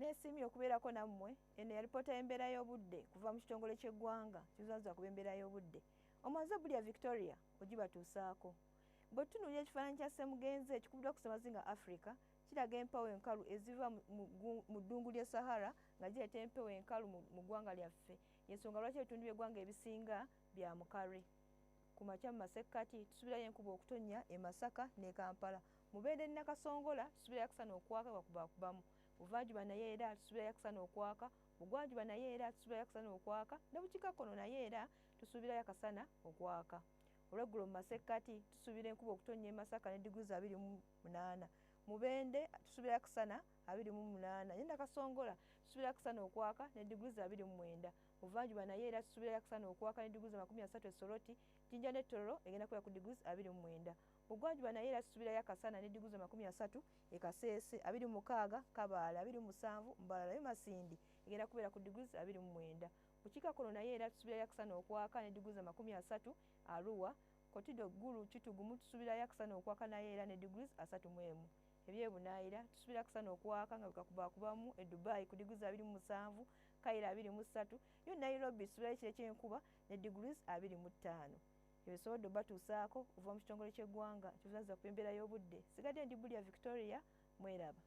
Nesimye okubeerako nammwe eno yalipoota y'embeera y'obudde kuva mu kitongole ky'eggwanga kizaza ku embeera y'obudde. Omwanza Bulya Victoria ogibatuusaako. Bwe tutunuulira ekifaananyi kya Ssemugenzi ekikubiddwa ku Ssemazinga Africa kiraga empewo enkalu eziva mu ddungu ly'e Sahara nga gireeta empewo enkalu mu ggwanga lyaffe. Y'ensonga lwaki ebitundu by'eggwanga ebisinga bya mukarwe. Ku makya mu masekkati tusuubirayo enkuba okutonnya e Masaka ne Kampala. Mubende ne Nakasongola tusuubirayo akasana okwaka bakubaakubamu. Buvanjuba naye era tusuubirayo akasana okwaka. Bugwanjuba naye era tusuubirayo akasana okwaka. Ne bukiikakkono naye era tusuubirayo akasana okwaka. Olweggulo mu masekkati tusuubira enkuba okutonnya e Masaka ne diguli 28. Mubende tusuubirayo akasana 28. Ne Nakasongola tusuubirayo akasana okwaka ne diguli 29. Buvanjuba naye era tusuubirayo akasana okwaka ne diguli 30 e Soroti. Jinja ne Tororo egenda kubeera ku diguli 29. Bugwanjuba naye era tusuubirayo akasana ne diguli 30 e Kaseese. 26 Kabaale, 27 Mbarara ne Masindi egenda kubeera ku diguli 29. Bukiikakkono naye era tusuubirayo akasana okwaka ne diguli 30 Arua. Kotido Gulu Kitugumu tusuubirayo akasana okwaka naye era ne diguli 31. Ebyebunaayira tusuubira akasana okwaka nga bikakubaakubamu e Dubai ku diguli 27, Kaira 23, yo Nairobi tusuubirayo ekire ky'enkuba ne diguli 25. Ebisobodde batuusaako okuva mu kitongole ky'eggwanga kizaza ku embeera y'obudde. Sigadde ndi Bulya Victoria, mweraba.